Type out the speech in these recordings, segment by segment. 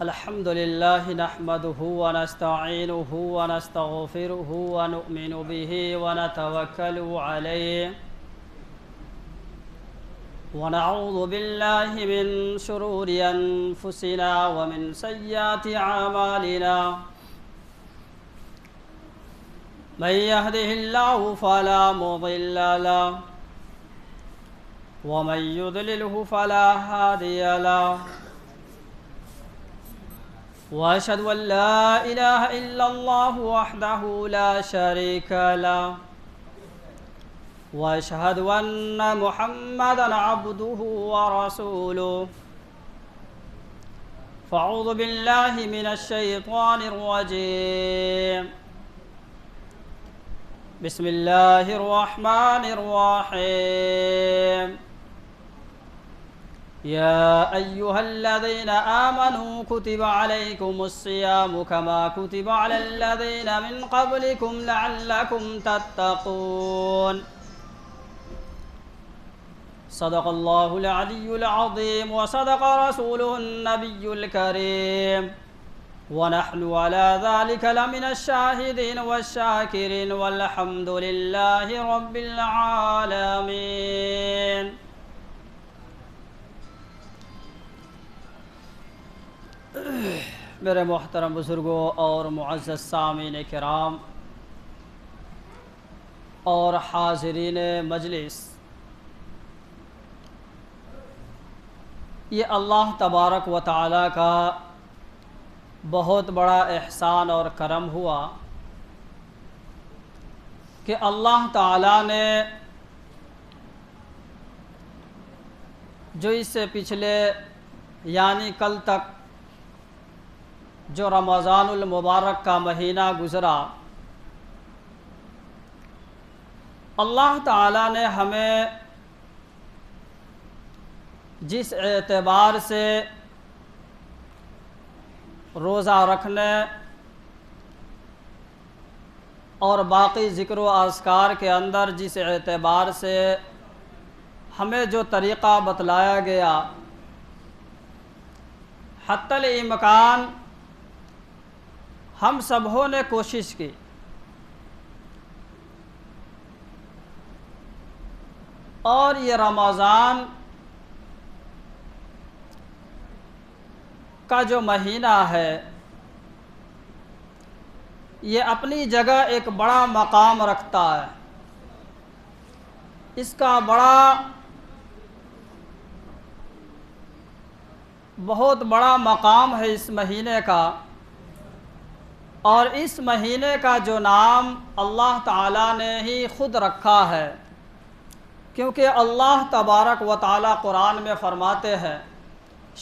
الحمد لله نحمده ونستعينه ونستغفره ونؤمن به ونتوكل عليه ونعوذ بالله من شرور أنفسنا ومن سيئات أعمالنا من يهده الله فلا مضل له ومن يضلله فلا هادي له وأشهد أن لا إله إلا الله وحده لا شريك له وأشهد أن محمدًا عبده ورسوله فأعوذ بالله من الشيطان الرجيم بسم الله الرحمن الرحيم يا أيها الذين آمنوا كتب عليكم الصيام كما كتب على الذين من قبلكم لعلكم تتقون صدق الله العلي العظيم وصدق رسوله النبي الكريم ونحن على ذلك لمن الشاهدين والشاكرين والحمد لله رب العالمين. میرے محترم بزرگوں اور معزز سامعین کرام اور حاضرین مجلس، یہ اللہ تبارک و تعالیٰ کا بہت بڑا احسان اور کرم ہوا کہ اللہ تعالیٰ نے جو اس سے پچھلے یعنی کل تک جو رمضان المبارک کا مہینہ گزرا، اللہ تعالیٰ نے ہمیں جس اعتبار سے روزہ رکھنے اور باقی ذکر و اذکار کے اندر جس اعتبار سے ہمیں جو طریقہ بتلایا گیا، حتی الامکان ہم سبوں نے کوشش کی اور یہ رمضان کا جو مہینہ ہے یہ اپنی جگہ ایک بڑا مقام رکھتا ہے، اس کا بہت بڑا مقام ہے اس مہینے کا، اور اس مہینے کا جو نام اللہ تعالیٰ نے ہی خود رکھا ہے، کیونکہ اللہ تبارک و تعالیٰ قرآن میں فرماتے ہیں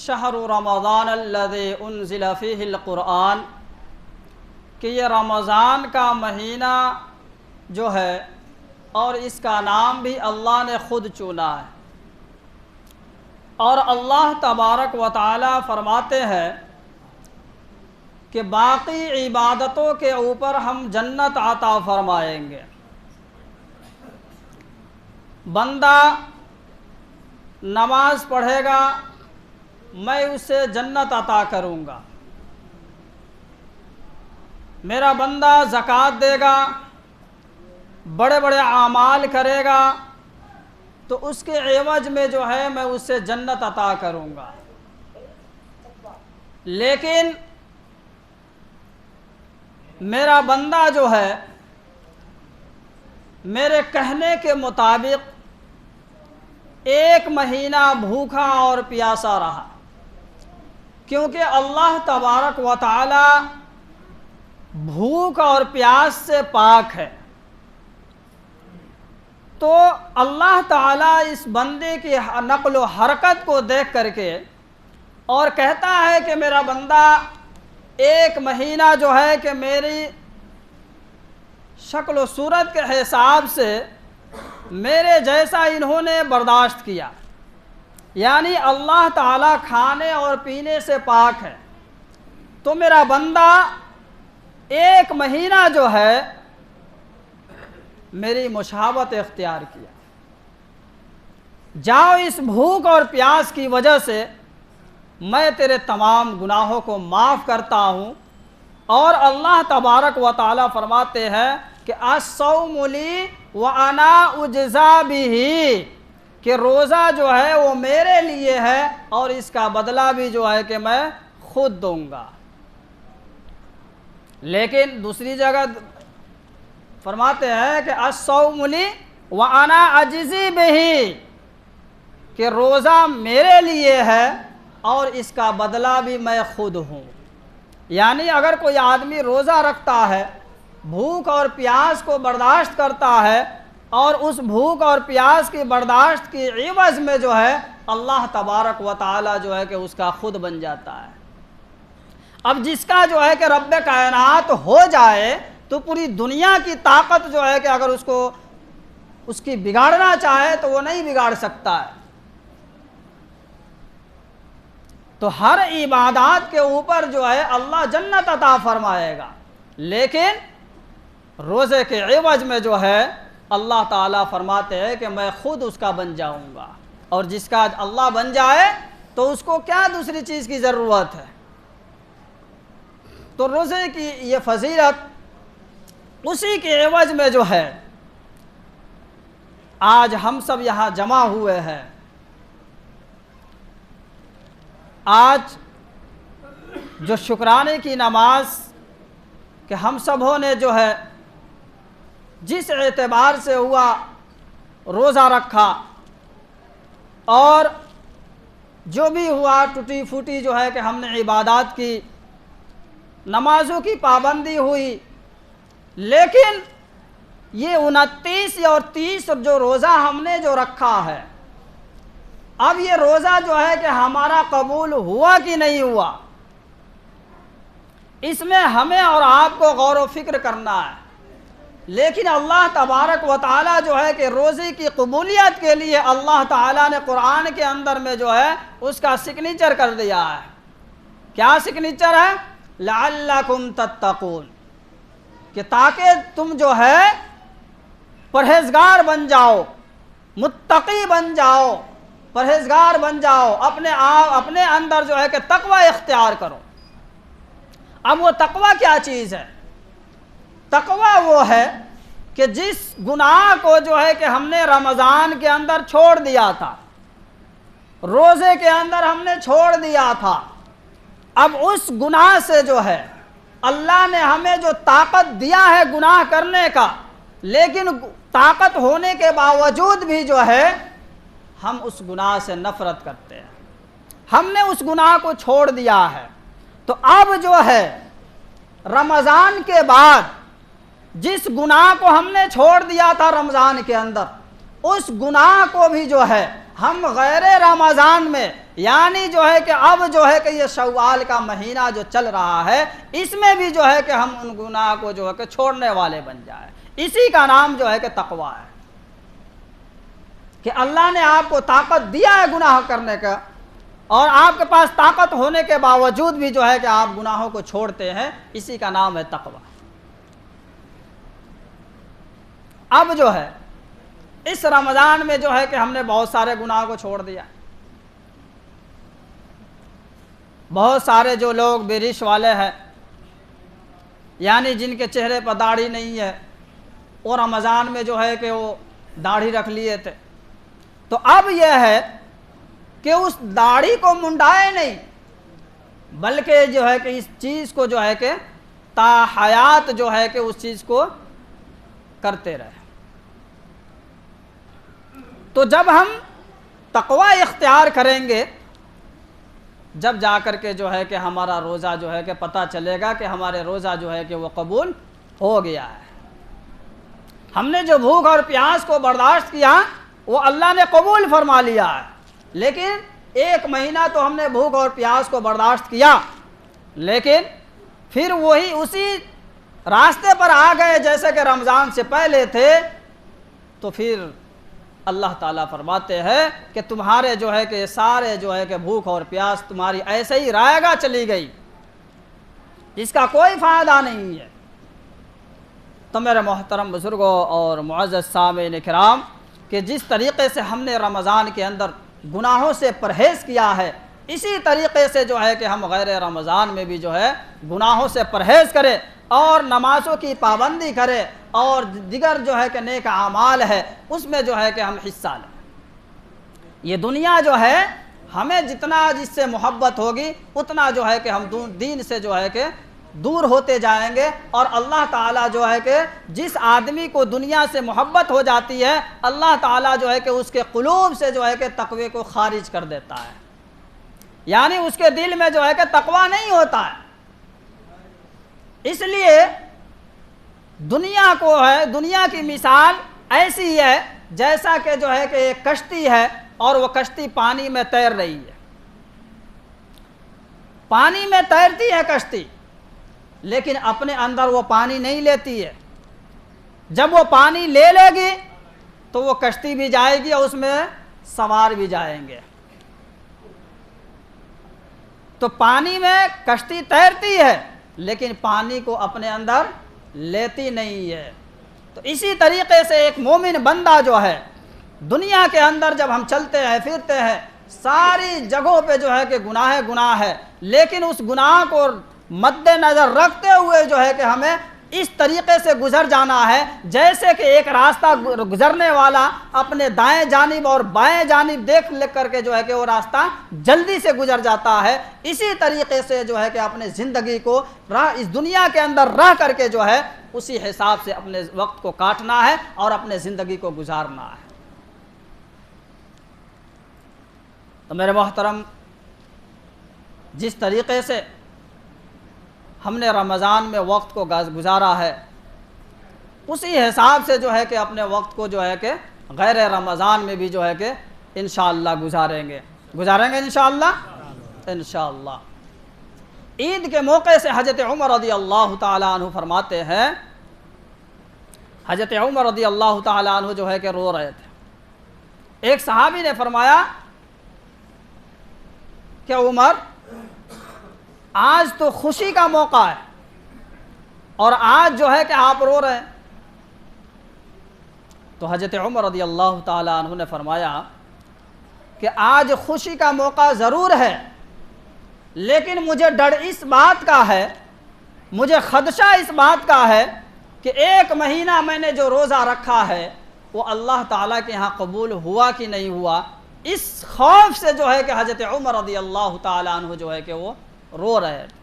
شہر رمضان الذی انزل فیہ القرآن، کہ یہ رمضان کا مہینہ جو ہے اور اس کا نام بھی اللہ نے خود چنا ہے، اور اللہ تبارک و تعالیٰ فرماتے ہیں کہ باقی عبادتوں کے اوپر ہم جنت عطا فرمائیں گے، بندہ نماز پڑھے گا میں اسے جنت عطا کروں گا، میرا بندہ زکوٰۃ دے گا، بڑے بڑے اعمال کرے گا تو اس کے عوض میں جو ہے میں اسے جنت عطا کروں گا، لیکن میرا بندہ جو ہے میرے کہنے کے مطابق ایک مہینہ بھوکا اور پیاسا رہا، کیونکہ اللہ تبارک و تعالی بھوک اور پیاس سے پاک ہے، تو اللہ تعالیٰ اس بندے کی نقل و حرکت کو دیکھ کر کے اور کہتا ہے کہ میرا بندہ ایک مہینہ جو ہے کہ میری شکل و صورت کے حساب سے میرے جیسا انہوں نے برداشت کیا، یعنی اللہ تعالیٰ کھانے اور پینے سے پاک ہے، تو میرا بندہ ایک مہینہ جو ہے میری مشابہت اختیار کیا، جاؤ اس بھوک اور پیاس کی وجہ سے میں تیرے تمام گناہوں کو معاف کرتا ہوں۔ اور اللہ تبارک و تعالیٰ فرماتے ہیں کہ الصوم لی وانا اجزا بہ، کہ روزہ جو ہے وہ میرے لیے ہے اور اس کا بدلہ بھی جو ہے کہ میں خود دوں گا۔ لیکن دوسری جگہ فرماتے ہیں کہ الصوم لی وانا اجزی بہ، کہ روزہ میرے لیے ہے اور اس کا بدلہ بھی میں خود ہوں۔ یعنی اگر کوئی آدمی روزہ رکھتا ہے، بھوک اور پیاس کو برداشت کرتا ہے، اور اس بھوک اور پیاس کی برداشت کی عوض میں جو ہے اللہ تبارک و تعالیٰ جو ہے کہ اس کا خود بن جاتا ہے۔ اب جس کا جو ہے کہ رب کائنات ہو جائے تو پوری دنیا کی طاقت جو ہے کہ اگر اس کی بگاڑنا چاہے تو وہ نہیں بگاڑ سکتا ہے۔ تو ہر عبادات کے اوپر جو ہے اللہ جنت عطا فرمائے گا، لیکن روزے کے عوض میں جو ہے اللہ تعالیٰ فرماتے ہیں کہ میں خود اس کا بن جاؤں گا، اور جس کا اللہ بن جائے تو اس کو کیا دوسری چیز کی ضرورت ہے۔ تو روزے کی یہ فضیلت اسی کے عوض میں جو ہے آج ہم سب یہاں جمع ہوئے ہیں۔ آج جو شکرانے کی نماز کہ ہم سبوں نے جو ہے جس اعتبار سے ہوا روزہ رکھا، اور جو بھی ہوا ٹوٹی پھوٹی جو ہے کہ ہم نے عبادات کی، نمازوں کی پابندی ہوئی، لیکن یہ 29 اور 30 جو روزہ ہم نے جو رکھا ہے، اب یہ روزہ جو ہے کہ ہمارا قبول ہوا کہ نہیں ہوا، اس میں ہمیں اور آپ کو غور و فکر کرنا ہے۔ لیکن اللہ تبارک و تعالیٰ جو ہے کہ روزے کی قبولیت کے لیے اللہ تعالیٰ نے قرآن کے اندر میں جو ہے اس کا سگنیچر کر دیا ہے۔ کیا سگنیچر ہے؟ لعلکم تتقون، کہ تاکہ تم جو ہے پرہیزگار بن جاؤ، متقی بن جاؤ، پرہیزگار بن جاؤ، اپنے اندر جو ہے کہ تقوی اختیار کرو۔ اب وہ تقوی کیا چیز ہے؟ تقوی وہ ہے کہ جس گناہ کو جو ہے کہ ہم نے رمضان کے اندر چھوڑ دیا تھا، روزے کے اندر ہم نے چھوڑ دیا تھا، اب اس گناہ سے جو ہے اللہ نے ہمیں جو طاقت دیا ہے گناہ کرنے کا، لیکن طاقت ہونے کے باوجود بھی جو ہے ہم اس گناہ سے نفرت کرتے ہیں، ہم نے اس گناہ کو چھوڑ دیا ہے۔ تو اب جو ہے رمضان کے بعد جس گناہ کو ہم نے چھوڑ دیا تھا رمضان کے اندر، اس گناہ کو بھی جو ہے ہم غیر رمضان میں، یعنی جو ہے کہ اب جو ہے کہ یہ شوال کا مہینہ جو چل رہا ہے، اس میں بھی جو ہے کہ ہم ان گناہ کو جو ہے کہ چھوڑنے والے بن جائیں۔ اسی کا نام جو ہے کہ تقویٰ ہے، کہ اللہ نے آپ کو طاقت دیا ہے گناہ کرنے کا، اور آپ کے پاس طاقت ہونے کے باوجود بھی جو ہے کہ آپ گناہوں کو چھوڑتے ہیں، اسی کا نام ہے تقویٰ۔ اب جو ہے اس رمضان میں جو ہے کہ ہم نے بہت سارے گناہ کو چھوڑ دیا، بہت سارے جو لوگ بے ریش والے ہیں، یعنی جن کے چہرے پر داڑھی نہیں ہے، وہ رمضان میں جو ہے کہ وہ داڑھی رکھ لیے تھے، تو اب یہ ہے کہ اس داڑھی کو منڈائے نہیں، بلکہ جو ہے کہ اس چیز کو جو ہے کہ تا حیات جو ہے کہ اس چیز کو کرتے رہے۔ تو جب ہم تقوی اختیار کریں گے، جب جا کر کے جو ہے کہ ہمارا روزہ جو ہے کہ پتہ چلے گا کہ ہمارے روزہ جو ہے کہ وہ قبول ہو گیا ہے۔ ہم نے جو بھوک اور پیاس کو برداشت کیا وہ اللہ نے قبول فرما لیا ہے، لیکن 1 مہینہ تو ہم نے بھوک اور پیاس کو برداشت کیا، لیکن پھر وہی اسی راستے پر آ گئے جیسے کہ رمضان سے پہلے تھے، تو پھر اللہ تعالیٰ فرماتے ہیں کہ تمہارے جو ہے کہ سارے جو ہے کہ بھوک اور پیاس تمہاری ایسے ہی رائے گا چلی گئی، اس کا کوئی فائدہ نہیں ہے۔ تو میرے محترم بزرگوں اور معزز سامعین کرام، کہ جس طریقے سے ہم نے رمضان کے اندر گناہوں سے پرہیز کیا ہے، اسی طریقے سے جو ہے کہ ہم غیر رمضان میں بھی جو ہے گناہوں سے پرہیز کریں اور نمازوں کی پابندی کریں اور دیگر جو ہے کہ نیک اعمال ہے اس میں جو ہے کہ ہم حصہ لیں۔ یہ دنیا جو ہے ہمیں جتنا جس سے محبت ہوگی اتنا جو ہے کہ ہم دین سے جو ہے کہ دور ہوتے جائیں گے، اور اللہ تعالیٰ جو ہے کہ جس آدمی کو دنیا سے محبت ہو جاتی ہے اللہ تعالیٰ جو ہے کہ اس کے قلوب سے جو ہے کہ تقوی کو خارج کر دیتا ہے، یعنی اس کے دل میں جو ہے کہ تقوی نہیں ہوتا ہے۔ اس لیے دنیا کو ہے، دنیا کی مثال ایسی ہے جیسا کہ جو ہے کہ ایک کشتی ہے اور وہ کشتی پانی میں تیر رہی ہے، پانی میں تیرتی ہے کشتی، لیکن اپنے اندر وہ پانی نہیں لیتی ہے۔ جب وہ پانی لے لے گی تو وہ کشتی بھی جائے گی اور اس میں سوار بھی جائیں گے۔ تو پانی میں کشتی تیرتی ہے لیکن پانی کو اپنے اندر لیتی نہیں ہے۔ تو اسی طریقے سے ایک مومن بندہ جو ہے دنیا کے اندر جب ہم چلتے ہیں پھرتے ہیں ساری جگہوں پہ جو ہے کہ گناہ ہے، لیکن اس گناہ کو مد نظر رکھتے ہوئے جو ہے کہ ہمیں اس طریقے سے گزر جانا ہے جیسے کہ ایک راستہ گزرنے والا اپنے دائیں جانب اور بائیں جانب دیکھ لے کر کے جو ہے کہ وہ راستہ جلدی سے گزر جاتا ہے۔ اسی طریقے سے جو ہے کہ اپنے زندگی کو اس دنیا کے اندر رہ کر کے جو ہے اسی حساب سے اپنے وقت کو کاٹنا ہے اور اپنے زندگی کو گزارنا ہے۔ تو میرے محترم، جس طریقے سے ہم نے رمضان میں وقت کو گزارا ہے اسی حساب سے جو ہے کہ اپنے وقت کو جو ہے کہ غیر رمضان میں بھی جو ہے کہ انشاءاللہ گزاریں گے انشاءاللہ۔ عید کے موقع سے حضرت عمر رضی اللہ تعالیٰ عنہ فرماتے ہیں، حضرت عمر رضی اللہ تعالیٰ عنہ جو ہے کہ رو رہے تھے۔ ایک صحابی نے فرمایا کہ عمر، آج تو خوشی کا موقع ہے اور آج جو ہے کہ آپ رو رہے ہیں۔ تو حضرت عمر رضی اللہ تعالیٰ عنہ نے فرمایا کہ آج خوشی کا موقع ضرور ہے، لیکن مجھے ڈر اس بات کا ہے، مجھے خدشہ اس بات کا ہے کہ ایک مہینہ میں نے جو روزہ رکھا ہے وہ اللہ تعالیٰ کے ہاں قبول ہوا کہ نہیں ہوا۔ اس خوف سے جو ہے کہ حضرت عمر رضی اللہ تعالیٰ عنہ جو ہے کہ وہ رو رہے تھے۔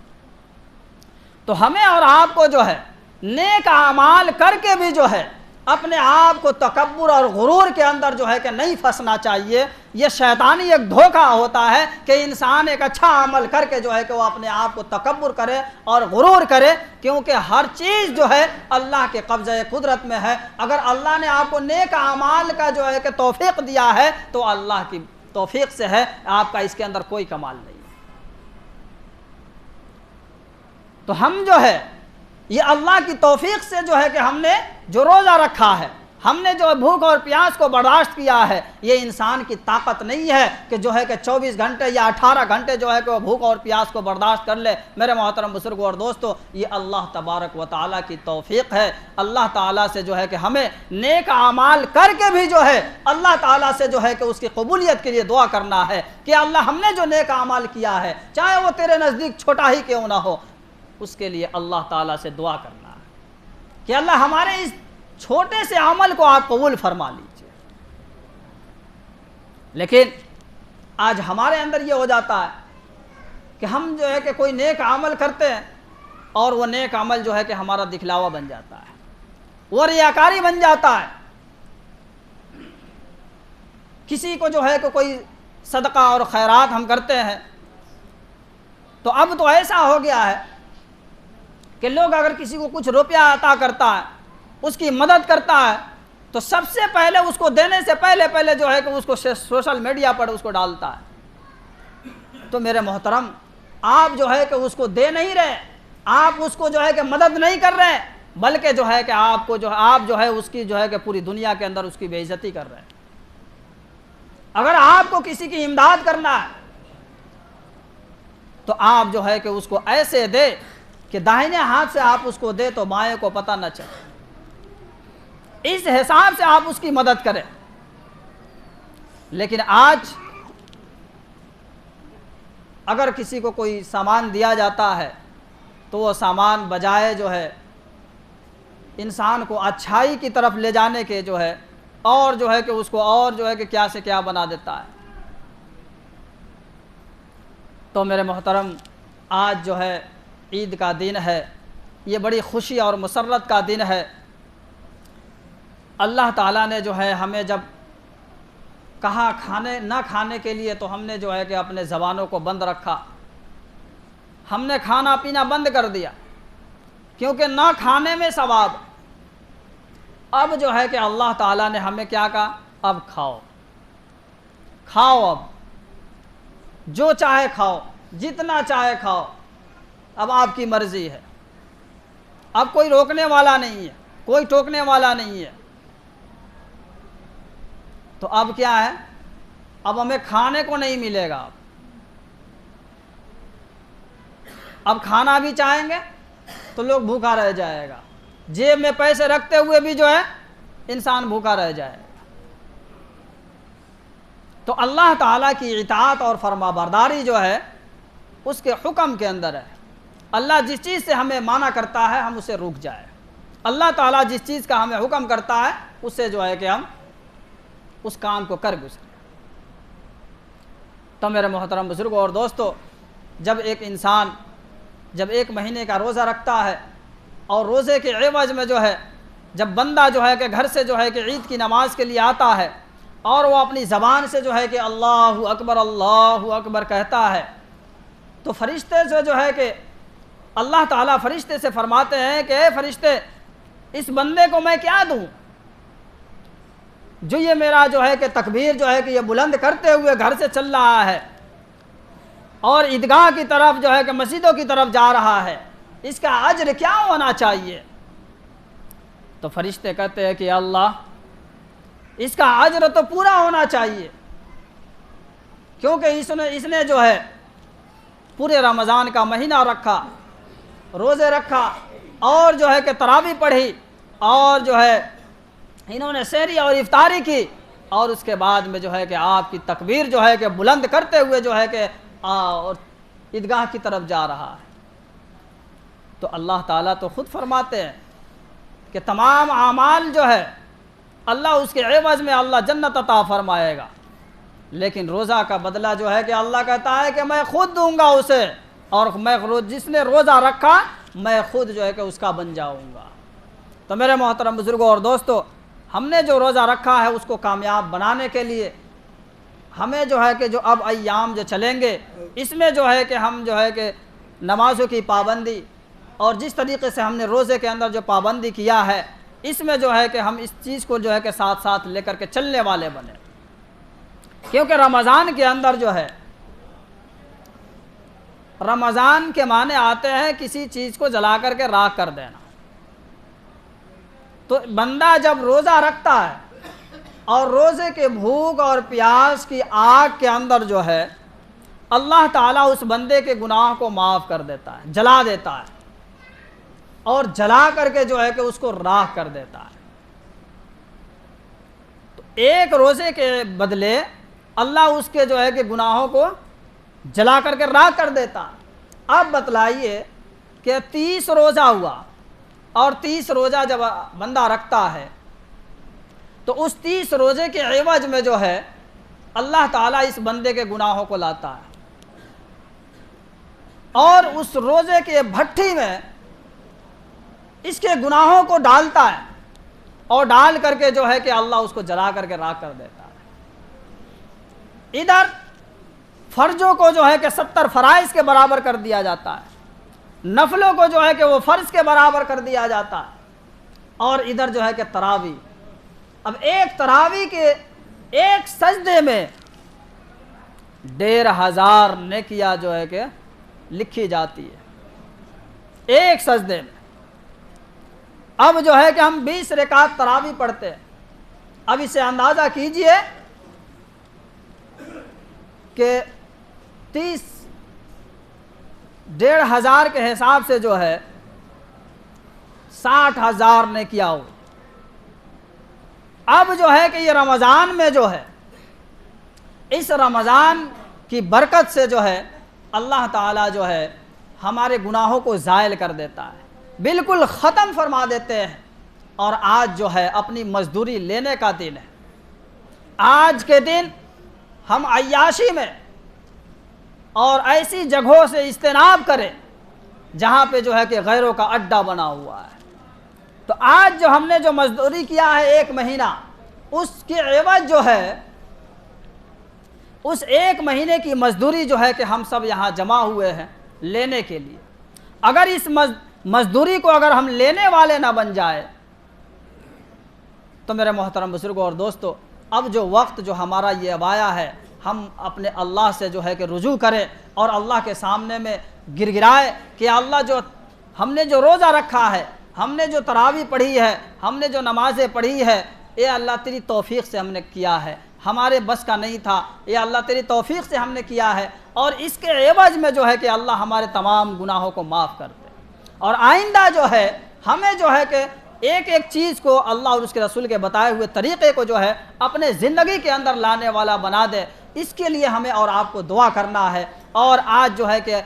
تو ہمیں اور آپ کو جو ہے نیک اعمال کر کے بھی جو ہے اپنے آپ کو تکبر اور غرور کے اندر جو ہے کہ نہیں پھنسنا چاہیے۔ یہ شیطانی ایک دھوکہ ہوتا ہے کہ انسان ایک اچھا عمل کر کے جو ہے کہ وہ اپنے آپ کو تکبر کرے اور غرور کرے، کیونکہ ہر چیز جو ہے اللہ کے قبضہ قدرت میں ہے۔ اگر اللہ نے آپ کو نیک اعمال کا جو ہے کہ توفیق دیا ہے تو اللہ کی توفیق سے ہے، آپ کا اس کے اندر کوئی کمال نہیں۔ تو ہم جو ہے یہ اللہ کی توفیق سے جو ہے کہ ہم نے جو روزہ رکھا ہے، ہم نے جو بھوک اور پیاس کو برداشت کیا ہے، یہ انسان کی طاقت نہیں ہے کہ جو ہے کہ 24 گھنٹے یا 18 گھنٹے جو ہے کہ وہ بھوک اور پیاس کو برداشت کر لے۔ میرے محترم بزرگوں اور دوستو، یہ اللہ تبارک و تعالیٰ کی توفیق ہے۔ اللہ تعالیٰ سے جو ہے کہ ہمیں نیک اعمال کر کے بھی جو ہے اللہ تعالیٰ سے جو ہے کہ اس کی قبولیت کے لیے دعا کرنا ہے کہ اللہ ہم نے جو نیک اعمال کیا ہے چاہے وہ تیرے نزدیک چھوٹا ہی کیوں نہ ہو، اس کے لیے اللہ تعالیٰ سے دعا کرنا ہے کہ اللہ ہمارے اس چھوٹے سے عمل کو آپ قبول فرما لیجئے۔ لیکن آج ہمارے اندر یہ ہو جاتا ہے کہ ہم جو ہے کہ کوئی نیک عمل کرتے ہیں اور وہ نیک عمل جو ہے کہ ہمارا دکھلاوا بن جاتا ہے، وہ ریاکاری بن جاتا ہے۔ کسی کو جو ہے کہ کوئی صدقہ اور خیرات ہم کرتے ہیں تو اب تو ایسا ہو گیا ہے کہ لوگ اگر کسی کو کچھ روپیہ عطا کرتا ہے، اس کی مدد کرتا ہے، تو سب سے پہلے اس کو دینے سے پہلے جو ہے کہ اس کو سوشل میڈیا پر اس کو ڈالتا ہے۔ تو میرے محترم، آپ جو ہے کہ اس کو دے نہیں رہے، آپ اس کو جو ہے کہ مدد نہیں کر رہے، بلکہ جو ہے کہ آپ جو ہے اس کی جو ہے کہ پوری دنیا کے اندر اس کی بے عزتی کر رہے ہیں۔ اگر آپ کو کسی کی امداد کرنا ہے تو آپ جو ہے کہ اس کو ایسے دے کہ داہنے ہاتھ سے آپ اس کو دے تو بائیں کو پتہ نہ چلے، اس حساب سے آپ اس کی مدد کریں۔ لیکن آج اگر کسی کو کوئی سامان دیا جاتا ہے تو وہ سامان بجائے جو ہے انسان کو اچھائی کی طرف لے جانے کے جو ہے اور جو ہے کہ اس کو اور جو ہے کہ کیا سے کیا بنا دیتا ہے۔ تو میرے محترم، آج جو ہے عید کا دن ہے، یہ بڑی خوشی اور مسرت کا دن ہے۔ اللہ تعالیٰ نے جو ہے ہمیں جب کہا نہ کھانے کے لیے تو ہم نے جو ہے کہ اپنے زبانوں کو بند رکھا، ہم نے کھانا پینا بند کر دیا، کیونکہ نہ کھانے میں ثواب۔ اب جو ہے کہ اللہ تعالیٰ نے ہمیں کیا کہا، اب کھاؤ، اب جو چاہے کھاؤ، جتنا چاہے کھاؤ، اب آپ کی مرضی ہے، اب کوئی روکنے والا نہیں ہے، کوئی ٹوکنے والا نہیں ہے۔ تو اب کیا ہے، اب ہمیں کھانے کو نہیں ملے گا، اب کھانا بھی چاہیں گے تو لوگ بھوکا رہ جائے گا، جیب میں پیسے رکھتے ہوئے بھی جو ہے انسان بھوکا رہ جائے گا۔ تو اللہ تعالیٰ کی اطاعت اور فرما برداری جو ہے اس کے حکم کے اندر ہے۔ اللہ جس چیز سے ہمیں منع کرتا ہے ہم اسے رک جائے، اللہ تعالیٰ جس چیز کا ہمیں حکم کرتا ہے اس سے جو ہے کہ ہم اس کام کو کر گزریں۔ تو میرے محترم بزرگوں اور دوستو، جب ایک انسان جب ایک مہینے کا روزہ رکھتا ہے اور روزے کے عوض میں جو ہے جب بندہ جو ہے کہ گھر سے جو ہے کہ عید کی نماز کے لیے آتا ہے اور وہ اپنی زبان سے جو ہے کہ اللہ اکبر کہتا ہے، تو فرشتے سے جو ہے کہ اللہ تعالیٰ فرشتے سے فرماتے ہیں کہ اے فرشتے، اس بندے کو میں کیا دوں جو یہ میرا جو ہے کہ تکبیر جو ہے کہ یہ بلند کرتے ہوئے گھر سے چل رہا ہے اور عیدگاہ کی طرف جو ہے کہ مسجدوں کی طرف جا رہا ہے، اس کا اجر کیا ہونا چاہیے؟ تو فرشتے کہتے ہیں کہ اللہ، اس کا اجر تو پورا ہونا چاہیے، کیونکہ اس نے جو ہے پورے رمضان کا مہینہ رکھا، روزے رکھا اور جو ہے کہ تراویح پڑھی اور جو ہے انہوں نے سحری اور افطاری کی، اور اس کے بعد میں جو ہے کہ آپ کی تکبیر جو ہے کہ بلند کرتے ہوئے جو ہے کہ اور عیدگاہ کی طرف جا رہا ہے۔ تو اللہ تعالیٰ تو خود فرماتے ہیں کہ تمام اعمال جو ہے اللہ اس کے عوض میں اللہ جنت عطا فرمائے گا، لیکن روزہ کا بدلہ جو ہے کہ اللہ کہتا ہے کہ میں خود دوں گا اسے، اور میں جس نے روزہ رکھا میں خود جو ہے کہ اس کا بن جاؤں گا۔ تو میرے محترم بزرگوں اور دوستو، ہم نے جو روزہ رکھا ہے اس کو کامیاب بنانے کے لیے ہمیں جو ہے کہ جو اب ایام جو چلیں گے اس میں جو ہے کہ ہم جو ہے کہ نمازوں کی پابندی اور جس طریقے سے ہم نے روزے کے اندر جو پابندی کیا ہے اس میں جو ہے کہ ہم اس چیز کو جو ہے کہ ساتھ ساتھ لے کر کے چلنے والے بنے، کیونکہ رمضان کے اندر جو ہے رمضان کے معنی آتے ہیں کسی چیز کو جلا کر کے راکھ کر دینا۔ تو بندہ جب روزہ رکھتا ہے اور روزے کے بھوک اور پیاس کی آگ کے اندر جو ہے اللہ تعالیٰ اس بندے کے گناہ کو معاف کر دیتا ہے، جلا دیتا ہے، اور جلا کر کے جو ہے کہ اس کو راکھ کر دیتا ہے۔ تو ایک روزے کے بدلے اللہ اس کے جو ہے کہ گناہوں کو جلا کر کے راکھ کر دیتا ہے۔ اب بتلائیے کہ 30 روزہ ہوا، اور 30 روزہ جب بندہ رکھتا ہے تو اس 30 روزے کے عوض میں جو ہے اللہ تعالیٰ اس بندے کے گناہوں کو لاتا ہے اور اس روزے کے بھٹی میں اس کے گناہوں کو ڈالتا ہے، اور ڈال کر کے جو ہے کہ اللہ اس کو جلا کر کے راکھ کر دیتا ہے۔ ادھر فرضوں کو جو ہے کہ 70 فرائض کے برابر کر دیا جاتا ہے، نفلوں کو جو ہے کہ وہ فرض کے برابر کر دیا جاتا ہے، اور ادھر جو ہے کہ تراویح، اب ایک تراویح کے ایک سجدے میں 1500 نیکیاں جو ہے کہ لکھی جاتی ہے ایک سجدے میں۔ اب جو ہے کہ ہم 20 رکعت تراویح پڑھتے ہیں، اب اسے اندازہ کیجئے کہ 1500 کے حساب سے جو ہے 60,000 نے کیا ہو۔ اب جو ہے کہ یہ رمضان میں جو ہے اس رمضان کی برکت سے جو ہے اللہ تعالیٰ جو ہے ہمارے گناہوں کو زائل کر دیتا ہے، بالکل ختم فرما دیتے ہیں۔ اور آج جو ہے اپنی مزدوری لینے کا دن ہے۔ آج کے دن ہم عیاشی میں اور ایسی جگہوں سے اجتناب کریں جہاں پہ جو ہے کہ غیروں کا اڈا بنا ہوا ہے۔ تو آج جو ہم نے جو مزدوری کیا ہے 1 مہینہ، اس کے عوض جو ہے اس 1 مہینے کی مزدوری جو ہے کہ ہم سب یہاں جمع ہوئے ہیں لینے کے لیے، اگر اس مزدوری کو اگر ہم لینے والے نہ بن جائے تو میرے محترم بزرگوں اور دوستو، اب جو وقت جو ہمارا یہ اب آیا ہے، ہم اپنے اللہ سے جو ہے کہ رجوع کریں اور اللہ کے سامنے میں گر گرائے کہ اللہ جو ہم نے جو روزہ رکھا ہے، ہم نے جو تراویح پڑھی ہے، ہم نے جو نمازیں پڑھی ہے، اے اللہ تیری توفیق سے ہم نے کیا ہے، ہمارے بس کا نہیں تھا، اے اللہ تیری توفیق سے ہم نے کیا ہے، اور اس کے عوض میں جو ہے کہ اللہ ہمارے تمام گناہوں کو معاف کر دے۔ اور آئندہ جو ہے ہمیں جو ہے کہ ایک ایک چیز کو اللہ اور اس کے رسول کے بتائے ہوئے طریقے کو جو ہے اپنے زندگی کے اندر لانے والا بنا دے، اس کے لیے ہمیں اور آپ کو دعا کرنا ہے۔ اور آج جو ہے کہ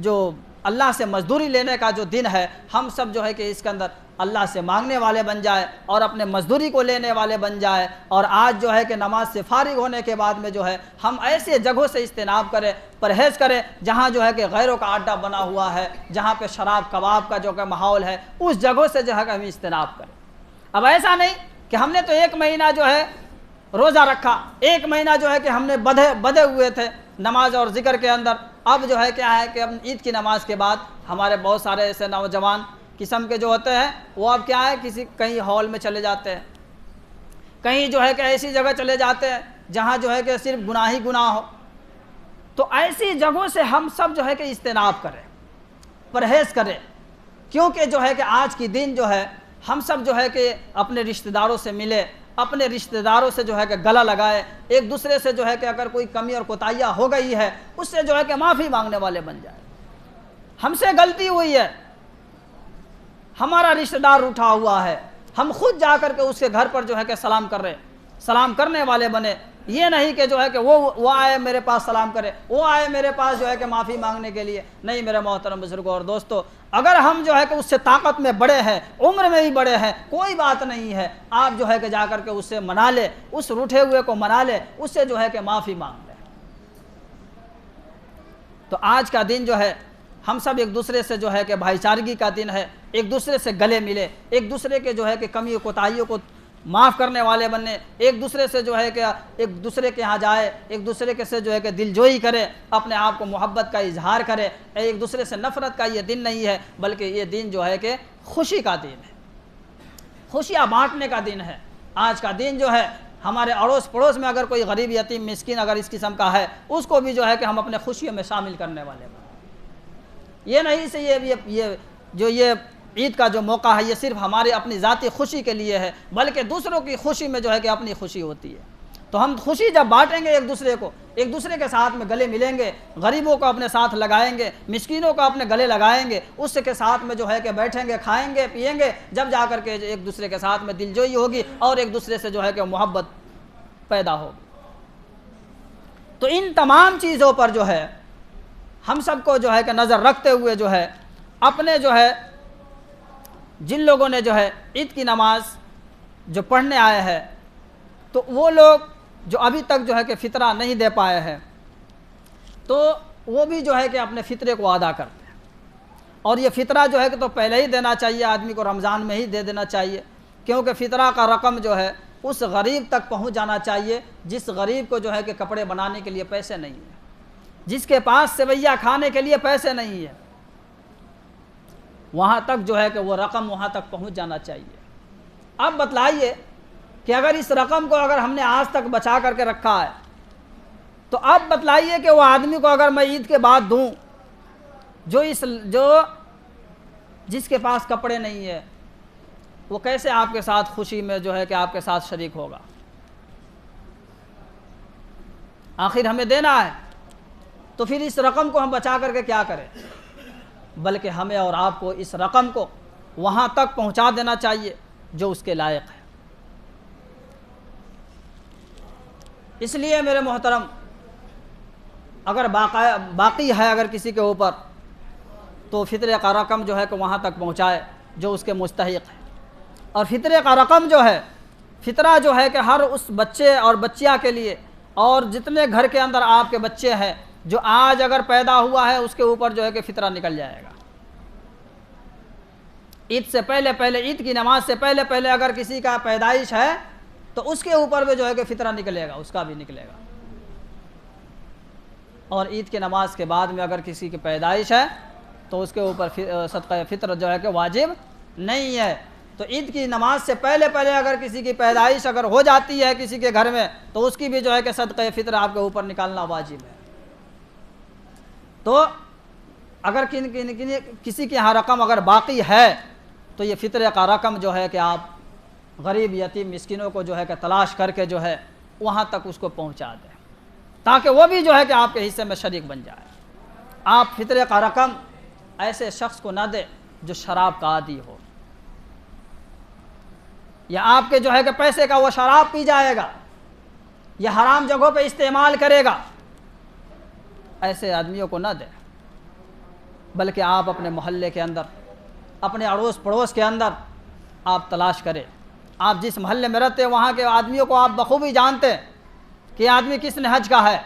جو اللہ سے مزدوری لینے کا جو دن ہے، ہم سب جو ہے کہ اس کے اندر اللہ سے مانگنے والے بن جائے اور اپنے مزدوری کو لینے والے بن جائے۔ اور آج جو ہے کہ نماز سے فارغ ہونے کے بعد میں جو ہے ہم ایسے جگہوں سے اجتناب کریں، پرہیز کریں جہاں جو ہے کہ غیروں کا اڈا بنا ہوا ہے، جہاں پہ شراب کباب کا جو کہ ماحول ہے، اس جگہوں سے جو ہے کہ ہم اجتناب کریں۔ اب ایسا نہیں کہ ہم نے تو 1 مہینہ جو ہے روزہ رکھا، 1 مہینہ جو ہے کہ ہم نے بدے ہوئے تھے نماز اور ذکر کے اندر، اب جو ہے کیا ہے کہ اب عید کی نماز کے بعد ہمارے بہت سارے ایسے نوجوان قسم کے جو ہوتے ہیں وہ اب کیا ہے کہیں ہال میں چلے جاتے ہیں، کہیں جو ہے کہ ایسی جگہ چلے جاتے ہیں جہاں جو ہے کہ صرف گناہ ہی گناہ ہو۔ تو ایسی جگہوں سے ہم سب جو ہے کہ اجتناب کریں، پرہیز کریں، کیونکہ جو ہے کہ آج کی دن جو ہے ہم سب جو ہے کہ اپنے رشتہ داروں سے ملے، اپنے رشتہ داروں سے جو ہے کہ گلا لگائے، ایک دوسرے سے جو ہے کہ اگر کوئی کمی اور کوتاہیاں ہو گئی ہے اس سے جو ہے کہ معافی مانگنے والے بن جائے۔ ہم سے غلطی ہوئی ہے، ہمارا رشتہ دار اٹھا ہوا ہے، ہم خود جا کر کے اس کے گھر پر جو ہے کہ سلام کر رہے، سلام کرنے والے بنے، یہ نہیں کہ جو ہے کہ وہ آئے میرے پاس سلام کرے، وہ آئے میرے پاس جو ہے کہ معافی مانگنے کے لیے۔ نہیں میرے محترم بزرگوں اور دوستو، اگر ہم جو ہے کہ اس سے طاقت میں بڑے ہیں، عمر میں بھی بڑے ہیں، کوئی بات نہیں ہے، آپ جو ہے کہ جا کر کے اس سے منا لے، اس روٹھے ہوئے کو منا لے، اس سے جو ہے کہ معافی مانگ لے۔ تو آج کا دن جو ہے ہم سب ایک دوسرے سے جو ہے کہ بھائی چارگی کا دن ہے، ایک دوسرے سے گلے ملے، ایک دوسرے کے جو ہے کہ کمی و کوتاہیوں کو معاف کرنے والے بننے، ایک دوسرے سے جو ہے کہ ایک دوسرے کے ہاں جائے، ایک دوسرے کے سے جو ہے کہ دل جوئی کرے، اپنے آپ کو محبت کا اظہار کرے۔ ایک دوسرے سے نفرت کا یہ دن نہیں ہے، بلکہ یہ دن جو ہے کہ خوشی کا دن ہے، خوشیاں بانٹنے کا دن ہے۔ آج کا دن جو ہے ہمارے اڑوس پڑوس میں اگر کوئی غریب یتیم مسکین اگر اس قسم کا ہے، اس کو بھی جو ہے کہ ہم اپنے خوشیوں میں شامل کرنے والے بنیں۔ یہ نہیں سے یہ عید کا جو موقع ہے یہ صرف ہماری اپنی ذاتی خوشی کے لیے ہے، بلکہ دوسروں کی خوشی میں جو ہے کہ اپنی خوشی ہوتی ہے۔ تو ہم خوشی جب بانٹیں گے ایک دوسرے کو، ایک دوسرے کے ساتھ میں گلے ملیں گے، غریبوں کو اپنے ساتھ لگائیں گے، مسکینوں کو اپنے گلے لگائیں گے، اس کے ساتھ میں جو ہے کہ بیٹھیں گے، کھائیں گے، پیئیں گے، جب جا کر کے ایک دوسرے کے ساتھ میں دلجوئی ہوگی اور ایک دوسرے سے جو ہے کہ محبت پیدا ہوگی۔ تو ان تمام چیزوں پر جو ہے ہم سب کو جو ہے کہ نظر رکھتے ہوئے جو ہے اپنے جو ہے جن لوگوں نے جو ہے عید کی نماز جو پڑھنے آئے ہیں، تو وہ لوگ جو ابھی تک جو ہے کہ فطرہ نہیں دے پائے ہیں، تو وہ بھی جو ہے کہ اپنے فطرے کو ادا کرتے ہیں۔ اور یہ فطرہ جو ہے کہ تو پہلے ہی دینا چاہیے، آدمی کو رمضان میں ہی دے دینا چاہیے، کیونکہ فطرہ کا رقم جو ہے اس غریب تک پہنچ جانا چاہیے جس غریب کو جو ہے کہ کپڑے بنانے کے لیے پیسے نہیں ہیں، جس کے پاس سویاں کھانے کے لیے پیسے نہیں ہیں، وہاں تک جو ہے کہ وہ رقم وہاں تک پہنچ جانا چاہیے۔ اب بتلائیے کہ اگر اس رقم کو اگر ہم نے آج تک بچا کر کے رکھا ہے، تو اب بتلائیے کہ وہ آدمی کو اگر میں عید کے بعد دوں جس کے پاس کپڑے نہیں ہے، وہ کیسے آپ کے ساتھ خوشی میں جو ہے کہ آپ کے ساتھ شریک ہوگا؟ آخر ہمیں دینا ہے، تو پھر اس رقم کو ہم بچا کر کے کیا کریں؟ بلکہ ہمیں اور آپ کو اس رقم کو وہاں تک پہنچا دینا چاہیے جو اس کے لائق ہے۔ اس لیے میرے محترم اگر باقی ہے اگر کسی کے اوپر تو فطرے کا رقم جو ہے کہ وہاں تک پہنچائے جو اس کے مستحق ہے. اور فطرے کا رقم جو ہے، فطرہ جو ہے کہ ہر اس بچے اور بچیاں کے لیے، اور جتنے گھر کے اندر آپ کے بچے ہیں جو آج اگر پیدا ہوا ہے اس کے اوپر جو ہے کہ فطرہ نکل جائے گا. عید سے پہلے عید کی نماز سے پہلے اگر کسی کا پیدائش ہے تو اس کے اوپر بھی جو ہے کہ فطرہ نکلے گا، اس کا بھی نکلے گا. اور عید کی نماز کے بعد میں اگر کسی کی پیدائش ہے تو اس کے اوپر صدقہ فطر جو ہے کہ واجب نہیں ہے. تو عید کی نماز سے پہلے اگر کسی کی پیدائش اگر ہو جاتی ہے کسی کے گھر میں تو اس کی بھی جو ہے کہ صدقہ فطر آپ کے اوپر نکالنا واجب ہے. تو اگر کسی کے یہاں رقم اگر باقی ہے تو یہ فطرے کا رقم جو ہے کہ آپ غریب یتیم مسکینوں کو جو ہے کہ تلاش کر کے جو ہے وہاں تک اس کو پہنچا دیں تاکہ وہ بھی جو ہے کہ آپ کے حصے میں شریک بن جائے. آپ فطرے کا رقم ایسے شخص کو نہ دے جو شراب کا عادی ہو، یا آپ کے جو ہے کہ پیسے کا وہ شراب پی جائے گا یا حرام جگہوں پہ استعمال کرے گا. ایسے آدمیوں کو نہ دیں، بلکہ آپ اپنے محلے کے اندر، اپنے اڑوس پڑوس کے اندر آپ تلاش کریں. آپ جس محلے میں رہتے ہیں وہاں کے آدمیوں کو آپ بخوبی جانتے ہیں کہ یہ آدمی کس نہج کا ہے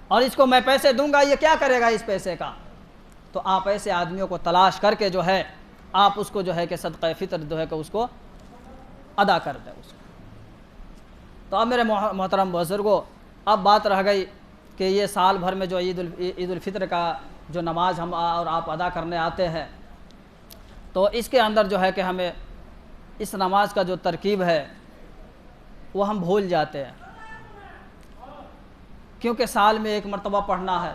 اور اس کو میں پیسے دوں گا، یہ کیا کرے گا اس پیسے کا. تو آپ ایسے آدمیوں کو تلاش کر کے جو ہے آپ اس کو جو ہے کہ صدقہ فطر جو ہے کہ اس کو ادا کر دیں اس کو. تو اب میرے محترم بزرگوں، اب بات رہ گئی کہ یہ سال بھر میں جو عید الفطر کا جو نماز ہم اور آپ ادا کرنے آتے ہیں تو اس کے اندر جو ہے کہ ہمیں اس نماز کا جو ترکیب ہے وہ ہم بھول جاتے ہیں، کیونکہ سال میں ایک مرتبہ پڑھنا ہے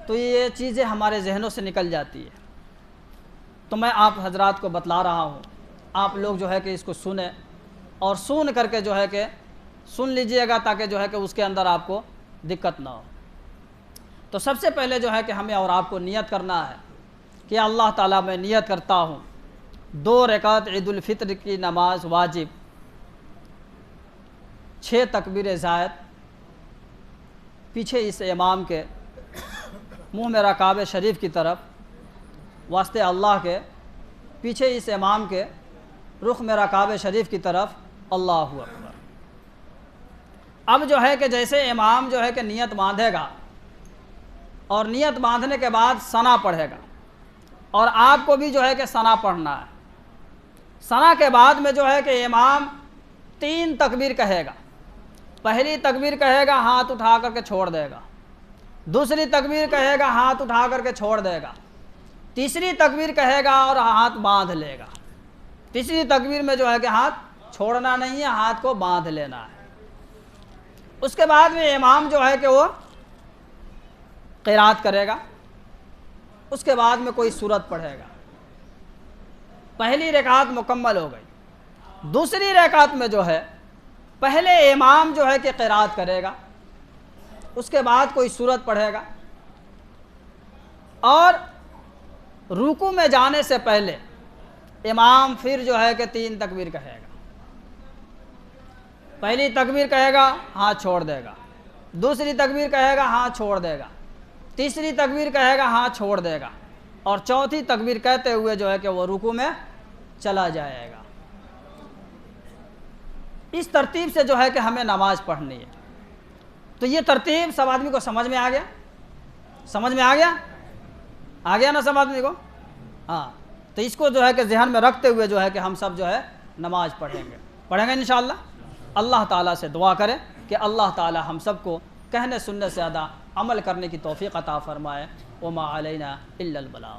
تو یہ چیزیں ہمارے ذہنوں سے نکل جاتی ہے. تو میں آپ حضرات کو بتلا رہا ہوں، آپ لوگ جو ہے کہ اس کو سنیں اور سن کر کے جو ہے کہ سن لیجئے گا تاکہ جو ہے کہ اس کے اندر آپ کو دقت نہ ہو. تو سب سے پہلے جو ہے کہ ہمیں اور آپ کو نیت کرنا ہے کہ اللہ تعالیٰ میں نیت کرتا ہوں 2 رکعت عید الفطر کی نماز واجب، 6 تکبیر زائد، پیچھے اس امام کے منہ میرا کعبہ شریف کی طرف، واسطے اللہ کے پیچھے اس امام کے رخ میرا کعبہ شریف کی طرف، اللہ اکبر. اب جو ہے کہ جیسے امام جو ہے کہ نیت باندھے گا اور نیت باندھنے کے بعد ثنا پڑھے گا اور آپ کو بھی جو ہے کہ ثنا پڑھنا ہے. ثنا کے بعد میں جو ہے کہ امام 3 تکبیر کہے گا. پہلی تکبیر کہے گا ہاتھ اٹھا کر کے چھوڑ دے گا، دوسری تکبیر کہے گا ہاتھ اٹھا کر کے چھوڑ دے گا، تیسری تکبیر کہے گا اور ہاتھ باندھ لے گا. تیسری تکبیر میں جو ہے کہ ہاتھ چھوڑنا نہیں ہے، ہاتھ کو باندھ لینا ہے. اس کے بعد میں امام جو ہے کہ وہ قرات کرے گا، اس کے بعد میں کوئی سورت پڑھے گا. پہلی رکعت مکمل ہو گئی. دوسری رکعت میں جو ہے پہلے امام جو ہے کہ قرات کرے گا، اس کے بعد کوئی سورت پڑھے گا، اور رکوع میں جانے سے پہلے امام پھر جو ہے کہ 3 تکبیر کہے گا. پہلی تکبیر کہے گا ہاتھ چھوڑ دے گا، دوسری تکبیر کہے گا ہاتھ چھوڑ دے گا، تیسری تکبیر کہے گا ہاتھ چھوڑ دے گا، اور چوتھی تکبیر کہتے ہوئے جو ہے کہ وہ رکوع میں چلا جائے گا. اس ترتیب سے جو ہے کہ ہمیں نماز پڑھنی ہے. تو یہ ترتیب سب آدمی کو سمجھ میں آ گیا؟ سمجھ میں آ گیا نا سب آدمی کو؟ ہاں. تو اس کو جو ہے کہ ذہن میں رکھتے ہوئے جو ہے کہ ہم سب جو ہے نماز پڑھیں گے انشاءاللہ. اللہ تعالیٰ سے دعا کریں کہ اللہ تعالیٰ ہم سب کو کہنے سننے سے زیادہ عمل کرنے کی توفیق عطا فرمائے. وما علینا الا البلاغ.